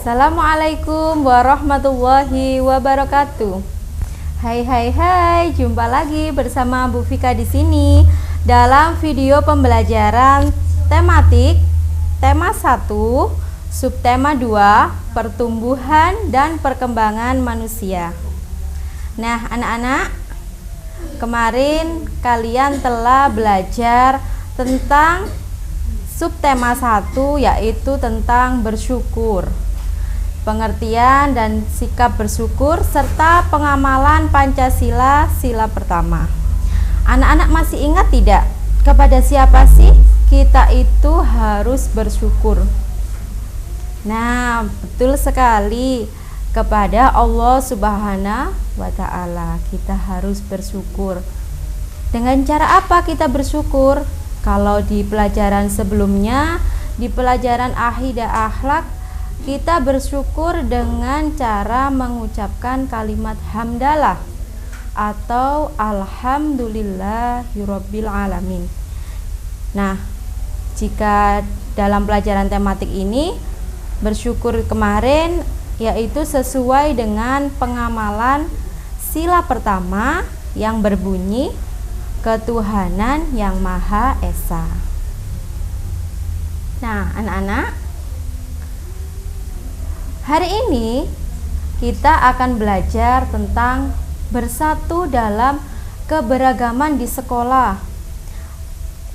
Assalamualaikum warahmatullahi wabarakatuh. Hai, jumpa lagi bersama Bu Vika di sini dalam video pembelajaran tematik tema 1, subtema 2, pertumbuhan dan perkembangan manusia. Nah, anak-anak, kemarin kalian telah belajar tentang subtema 1, yaitu tentang bersyukur, pengertian dan sikap bersyukur, serta pengamalan Pancasila sila pertama. Anak-anak masih ingat tidak kepada siapa sih kita itu harus bersyukur? Nah, betul sekali, kepada Allah Subhanahu wa Ta'ala kita harus bersyukur. Dengan cara apa kita bersyukur? Kalau di pelajaran sebelumnya, di pelajaran akidah akhlak, kita bersyukur dengan cara mengucapkan kalimat hamdalah atau alhamdulillahirabbil alamin. Nah, jika dalam pelajaran tematik ini bersyukur kemarin yaitu sesuai dengan pengamalan sila pertama yang berbunyi ketuhanan yang Maha Esa. Nah, anak-anak, hari ini kita akan belajar tentang bersatu dalam keberagaman di sekolah.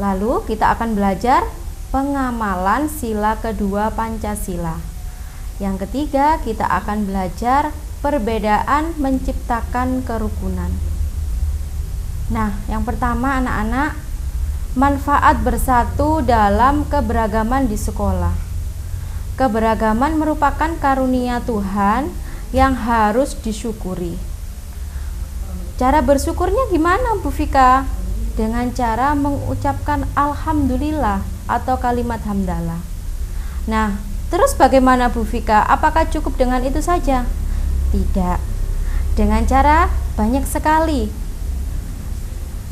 Lalu kita akan belajar pengamalan sila kedua Pancasila. Yang ketiga, kita akan belajar perbedaan menciptakan kerukunan. Nah, yang pertama anak-anak, manfaat bersatu dalam keberagaman di sekolah. Keberagaman merupakan karunia Tuhan yang harus disyukuri. Cara bersyukurnya gimana, Bu Vika? Dengan cara mengucapkan alhamdulillah atau kalimat hamdalah. Nah, terus bagaimana, Bu Vika? Apakah cukup dengan itu saja? Tidak. Dengan cara banyak sekali.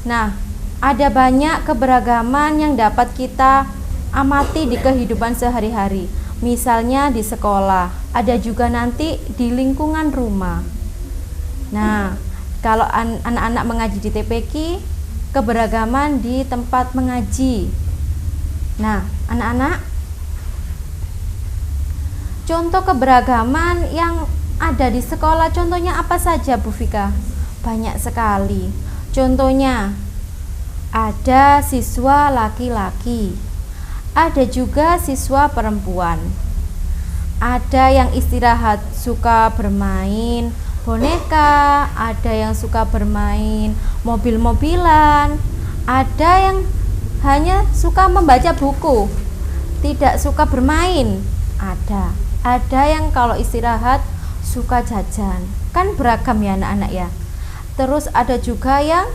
Nah, ada banyak keberagaman yang dapat kita amati di kehidupan sehari-hari. Misalnya di sekolah, ada juga nanti di lingkungan rumah. Nah, kalau anak-anak mengaji di TPQ, keberagaman di tempat mengaji. Nah, anak-anak, contoh keberagaman yang ada di sekolah, contohnya apa saja, Bu Vika? Banyak sekali. Contohnya, ada siswa laki-laki, ada juga siswa perempuan. Ada yang istirahat suka bermain boneka, ada yang suka bermain mobil-mobilan, ada yang hanya suka membaca buku, tidak suka bermain. Ada yang kalau istirahat suka jajan. Kan beragam ya anak-anak ya. Terus ada juga yang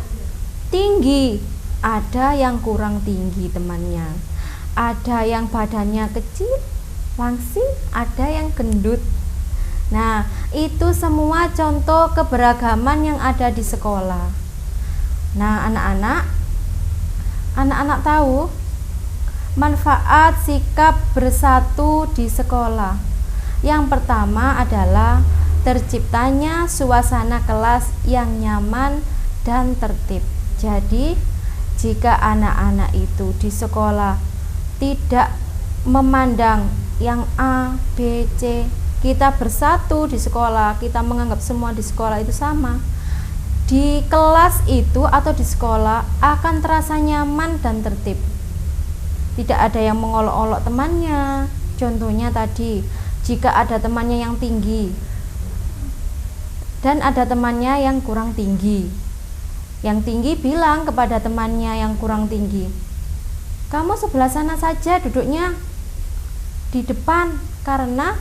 tinggi, ada yang kurang tinggi temannya, ada yang badannya kecil, langsing, ada yang gendut. Nah, itu semua contoh keberagaman yang ada di sekolah. Nah, anak-anak tahu manfaat sikap bersatu di sekolah. Yang pertama adalah terciptanya suasana kelas yang nyaman dan tertib. Jadi, jika anak-anak itu di sekolah tidak memandang yang A, B, C, kita bersatu di sekolah, kita menganggap semua di sekolah itu sama. Di kelas itu atau di sekolah akan terasa nyaman dan tertib. Tidak ada yang mengolok-olok temannya. Contohnya tadi, jika ada temannya yang tinggi dan ada temannya yang kurang tinggi, yang tinggi bilang kepada temannya yang kurang tinggi, kamu sebelah sana saja duduknya di depan karena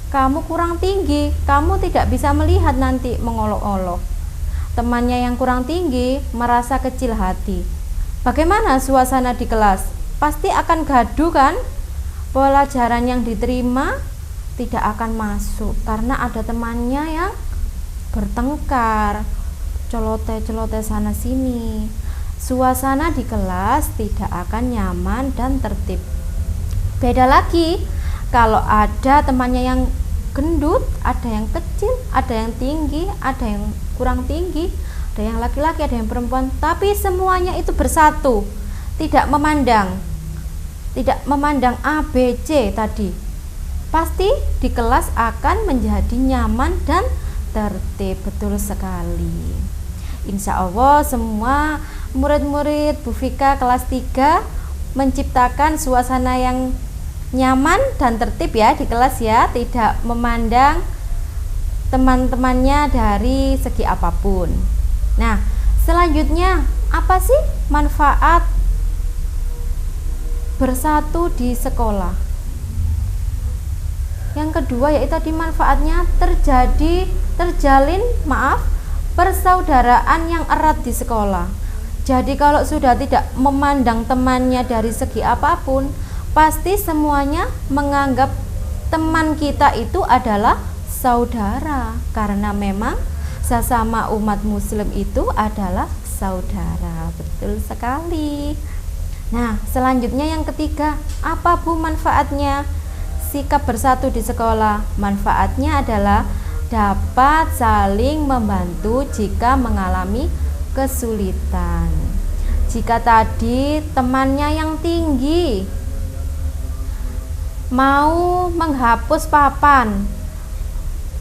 kamu kurang tinggi, kamu tidak bisa melihat nanti, mengolok-olok. Temannya yang kurang tinggi merasa kecil hati. Bagaimana suasana di kelas? Pasti akan gaduh kan? Pelajaran yang diterima tidak akan masuk karena ada temannya yang bertengkar, celoteh-celoteh sana sini. Suasana di kelas tidak akan nyaman dan tertib. Beda lagi kalau ada temannya yang gendut, ada yang kecil, ada yang tinggi, ada yang kurang tinggi, ada yang laki-laki, ada yang perempuan, tapi semuanya itu bersatu, tidak memandang A, B, C tadi. Pasti di kelas akan menjadi nyaman dan tertib. Betul sekali. Insya Allah semua murid-murid Bu Vika kelas 3 menciptakan suasana yang nyaman dan tertib ya di kelas ya, tidak memandang teman-temannya dari segi apapun. Nah, selanjutnya apa sih manfaat bersatu di sekolah? Yang kedua yaitu tadi manfaatnya terjalin persaudaraan yang erat di sekolah. Jadi kalau sudah tidak memandang temannya dari segi apapun, pasti semuanya menganggap teman kita itu adalah saudara, karena memang sesama umat muslim itu adalah saudara. Betul sekali. Nah, selanjutnya yang ketiga, apa Bu manfaatnya sikap bersatu di sekolah? Manfaatnya adalah dapat saling membantu jika mengalami kesulitan. Jika tadi temannya yang tinggi mau menghapus papan,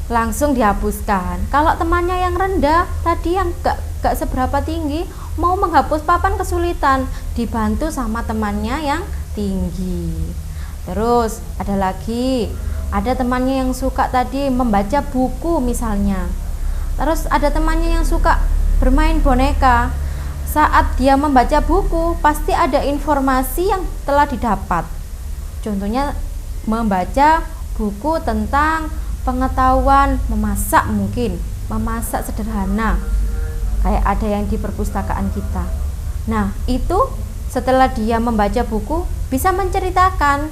langsung dihapuskan. Kalau temannya yang rendah tadi yang gak seberapa tinggi mau menghapus papan kesulitan, dibantu sama temannya yang tinggi. Terus ada temannya yang suka tadi membaca buku misalnya. Terus ada temannya yang suka bermain boneka. Saat dia membaca buku pasti ada informasi yang telah didapat. Contohnya membaca buku tentang pengetahuan memasak, mungkin memasak sederhana, kayak ada yang di perpustakaan kita. Nah, itu setelah dia membaca buku bisa menceritakan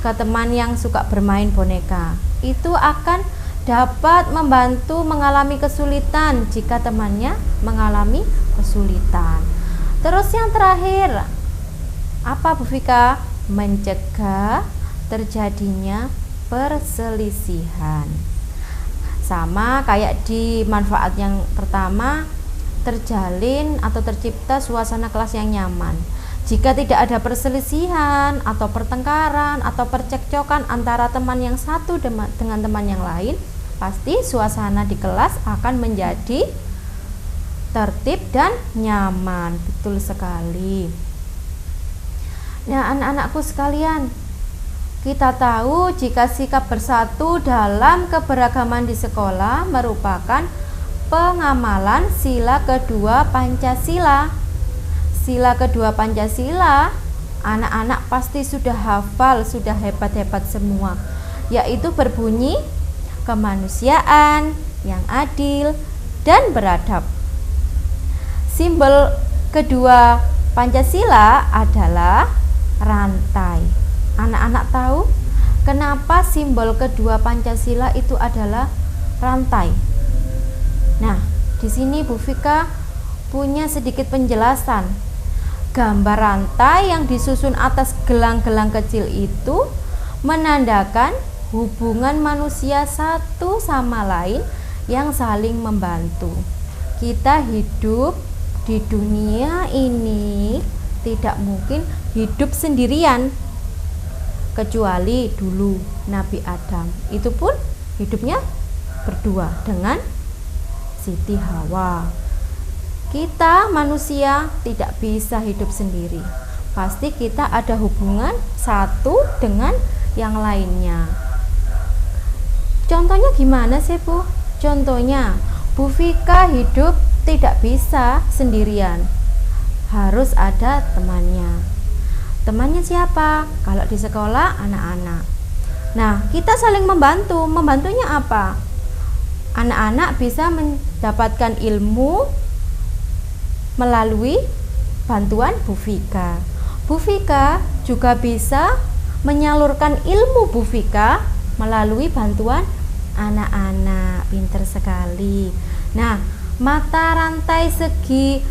ke teman yang suka bermain boneka. Itu akan dapat membantu mengalami kesulitan jika temannya mengalami kesulitan. Terus yang terakhir, apa Bu Vika? Mencegah terjadinya perselisihan. Sama kayak di manfaat yang pertama, terjalin atau tercipta suasana kelas yang nyaman. Jika tidak ada perselisihan atau pertengkaran atau percekcokan antara teman yang satu dengan teman yang lain, pasti suasana di kelas akan menjadi tertib dan nyaman. Betul sekali. Nah, anak-anakku sekalian, kita tahu jika sikap bersatu dalam keberagaman di sekolah merupakan pengamalan sila kedua Pancasila. Sila kedua Pancasila, anak-anak pasti sudah hafal, sudah hebat-hebat semua, yaitu berbunyi kemanusiaan yang adil dan beradab. Simbol kedua Pancasila adalah rantai. Anak-anak tahu kenapa simbol kedua Pancasila itu adalah rantai? Nah, di sini Bu Vika punya sedikit penjelasan. Gambar rantai yang disusun atas gelang-gelang kecil itu menandakan hubungan manusia satu sama lain yang saling membantu. Kita hidup di dunia ini tidak mungkin hidup sendirian, kecuali dulu Nabi Adam. Itu pun hidupnya berdua dengan Siti Hawa. Kita manusia tidak bisa hidup sendiri. Pasti kita ada hubungan satu dengan yang lainnya. Contohnya gimana sih Bu? Contohnya Bu Vika hidup tidak bisa sendirian, harus ada temannya. Temannya siapa? Kalau di sekolah anak-anak. Nah, kita saling membantu. Membantunya apa? Anak-anak bisa mendapatkan ilmu melalui bantuan Bu Vika. Bu Vika juga bisa menyalurkan ilmu Bu Vika melalui bantuan anak-anak. Pinter sekali. Nah, mata rantai segi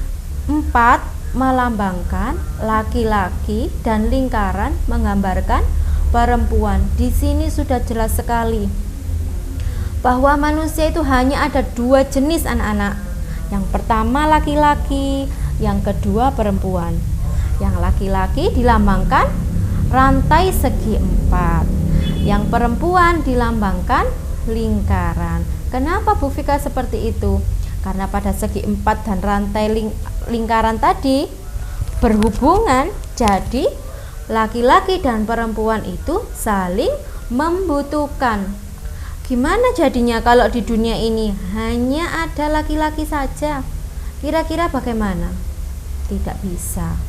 4 melambangkan laki-laki dan lingkaran menggambarkan perempuan. Di sini sudah jelas sekali bahwa manusia itu hanya ada dua jenis anak-anak. Yang pertama laki-laki, yang kedua perempuan. Yang laki-laki dilambangkan rantai segi 4, yang perempuan dilambangkan lingkaran. Kenapa Bu Vika seperti itu? Karena pada segi 4 dan rantai lingkaran tadi berhubungan, jadi laki-laki dan perempuan itu saling membutuhkan. Gimana jadinya kalau di dunia ini hanya ada laki-laki saja? Kira-kira bagaimana? Tidak bisa.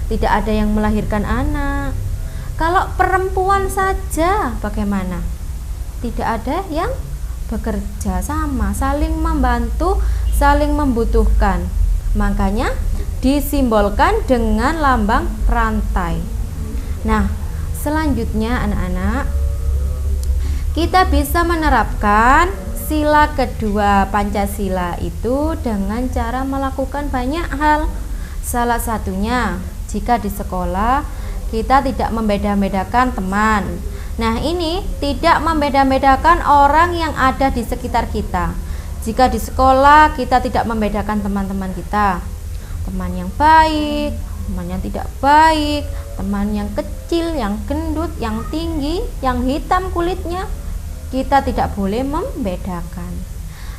Tidak ada yang melahirkan anak. Kalau perempuan saja bagaimana? Tidak ada yang bekerja sama, saling membantu, saling membutuhkan. Makanya disimbolkan dengan lambang rantai. Nah, selanjutnya anak-anak, kita bisa menerapkan sila kedua Pancasila itu dengan cara melakukan banyak hal. Salah satunya, jika di sekolah kita tidak membeda-bedakan teman. Nah, ini tidak membeda-bedakan orang yang ada di sekitar kita. Jika di sekolah kita tidak membedakan teman-teman kita, teman yang baik, teman yang tidak baik, teman yang kecil, yang gendut, yang tinggi, yang hitam kulitnya, kita tidak boleh membedakan.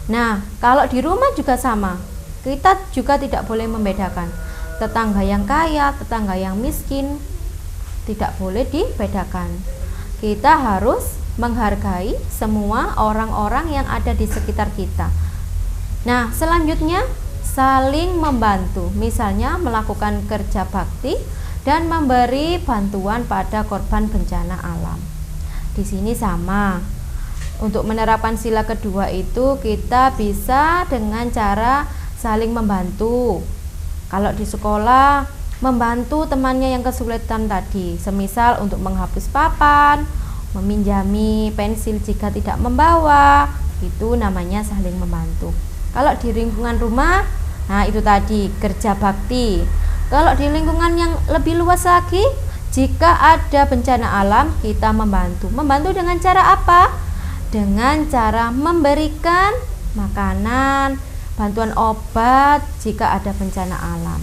Nah, kalau di rumah juga sama, kita juga tidak boleh membedakan tetangga yang kaya, tetangga yang miskin, tidak boleh dibedakan. Kita harus menghargai semua orang-orang yang ada di sekitar kita. Nah, selanjutnya saling membantu, misalnya melakukan kerja bakti dan memberi bantuan pada korban bencana alam. Di sini sama. Untuk menerapkan sila kedua itu kita bisa dengan cara saling membantu. Kalau di sekolah, membantu temannya yang kesulitan tadi, semisal untuk menghapus papan, meminjami pensil jika tidak membawa, itu namanya saling membantu. Kalau di lingkungan rumah, nah itu tadi kerja bakti. Kalau di lingkungan yang lebih luas lagi, jika ada bencana alam, kita membantu. Membantu dengan cara apa? Dengan cara memberikan makanan, bantuan obat jika ada bencana alam.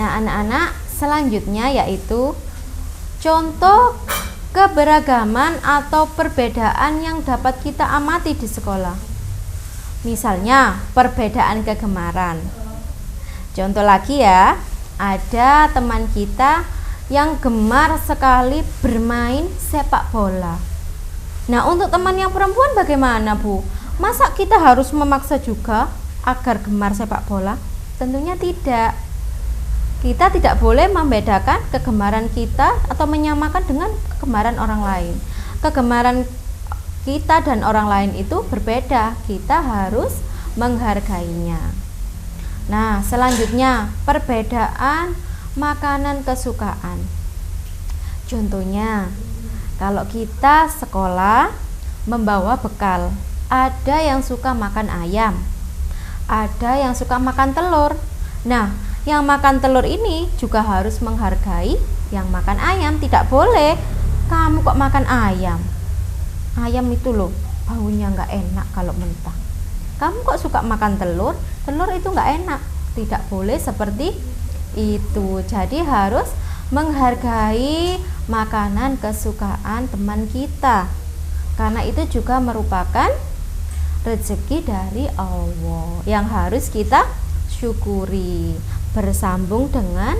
Nah, anak-anak, selanjutnya yaitu contoh keberagaman atau perbedaan yang dapat kita amati di sekolah. Misalnya, perbedaan kegemaran. Contoh lagi ya, ada teman kita yang gemar sekali bermain sepak bola. Nah, untuk teman yang perempuan bagaimana, Bu? Masa kita harus memaksa juga agar gemar sepak bola? Tentunya tidak. Kita tidak boleh membedakan kegemaran kita atau menyamakan dengan kegemaran orang lain. Kegemaran kita dan orang lain itu berbeda. Kita harus menghargainya. Nah, selanjutnya perbedaan makanan kesukaan. Contohnya, kalau kita sekolah membawa bekal, ada yang suka makan ayam, ada yang suka makan telur. Nah, yang makan telur ini juga harus menghargai yang makan ayam. Tidak boleh kamu kok makan ayam. Ayam itu loh baunya nggak enak kalau mentah. Kamu kok suka makan telur? Telur itu nggak enak. Tidak boleh seperti itu. Jadi harus menghargai makanan kesukaan teman kita, karena itu juga merupakan rezeki dari Allah yang harus kita syukuri. Bersambung dengan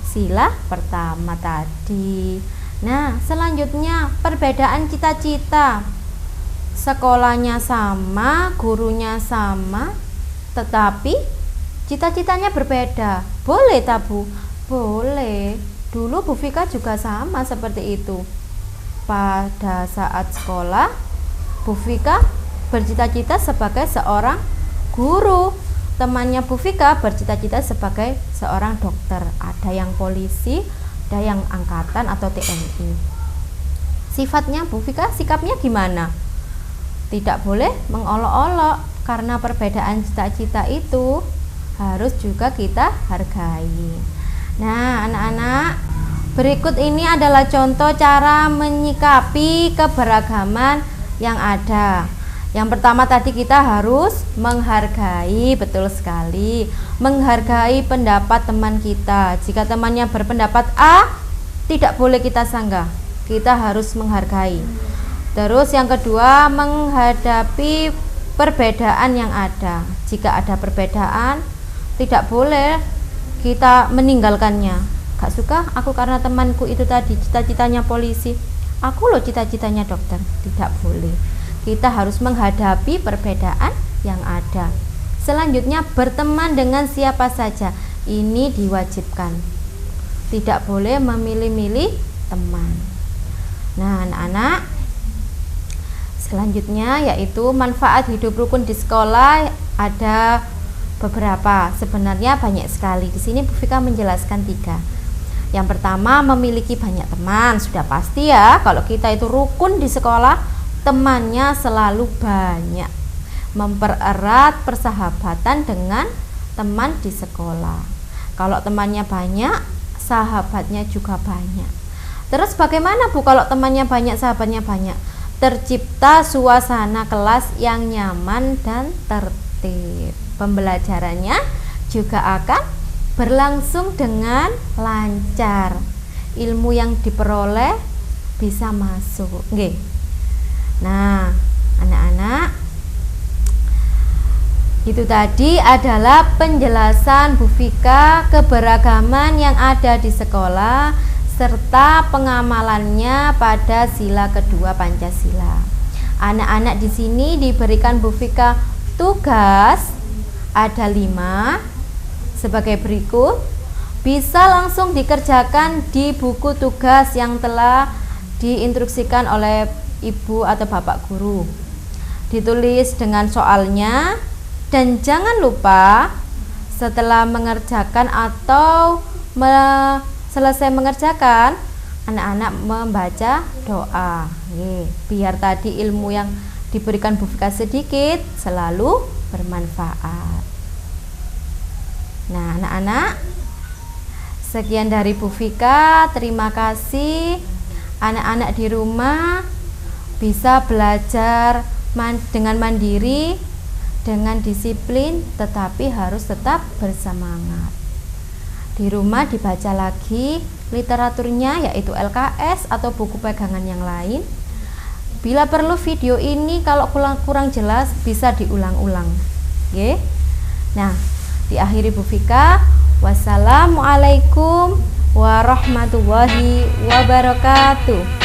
sila pertama tadi. Nah, selanjutnya perbedaan cita-cita. Sekolahnya sama, gurunya sama, tetapi cita-citanya berbeda. Boleh tabu? Boleh. Dulu Bu Vika juga sama seperti itu. Pada saat sekolah, Bu Vika bercita-cita sebagai seorang guru. Temannya Bu Vika bercita-cita sebagai seorang dokter. Ada yang polisi, ada yang angkatan atau TNI. Sifatnya Bu Vika, sikapnya gimana? Tidak boleh mengolok-olok, karena perbedaan cita-cita itu harus juga kita hargai. Nah, anak-anak, berikut ini adalah contoh cara menyikapi keberagaman yang ada. Yang pertama tadi kita harus menghargai, betul sekali, menghargai pendapat teman kita. Jika temannya berpendapat A, tidak boleh kita sanggah, kita harus menghargai. Terus yang kedua, menghadapi perbedaan yang ada. Jika ada perbedaan, tidak boleh kita meninggalkannya. Gak suka aku karena temanku itu tadi cita-citanya polisi, aku loh cita-citanya dokter. Tidak boleh. Kita harus menghadapi perbedaan yang ada. Selanjutnya, berteman dengan siapa saja. Ini diwajibkan. Tidak boleh memilih-milih teman. Nah, anak-anak, selanjutnya yaitu manfaat hidup rukun di sekolah ada beberapa. Sebenarnya banyak sekali. Di sini Bu Vika menjelaskan 3. Yang pertama, memiliki banyak teman. Sudah pasti ya, kalau kita itu rukun di sekolah, temannya selalu banyak. Mempererat persahabatan dengan teman di sekolah. Kalau temannya banyak, sahabatnya juga banyak. Terus bagaimana Bu kalau temannya banyak, sahabatnya banyak? Tercipta suasana kelas yang nyaman dan tertib. Pembelajarannya juga akan berlangsung dengan lancar. Ilmu yang diperoleh bisa masuk. Nggih. Nah, anak-anak, itu tadi adalah penjelasan Bu Vika keberagaman yang ada di sekolah serta pengamalannya pada sila kedua Pancasila. Anak-anak di sini diberikan Bu Vika tugas ada 5 sebagai berikut. Bisa langsung dikerjakan di buku tugas yang telah diinstruksikan oleh Ibu atau Bapak guru. Ditulis dengan soalnya, dan jangan lupa setelah mengerjakan atau selesai mengerjakan, anak-anak membaca doa. Biar tadi ilmu yang diberikan Bu Vika sedikit selalu bermanfaat. Nah, anak-anak, sekian dari Bu Vika. Terima kasih. Anak-anak di rumah bisa belajar dengan mandiri, dengan disiplin, tetapi harus tetap bersemangat. Di rumah dibaca lagi literaturnya, yaitu LKS atau buku pegangan yang lain. Bila perlu video ini kalau kurang jelas bisa diulang-ulang. Oke? Nah, diakhiri Bu Vika. Wassalamualaikum warahmatullahi wabarakatuh.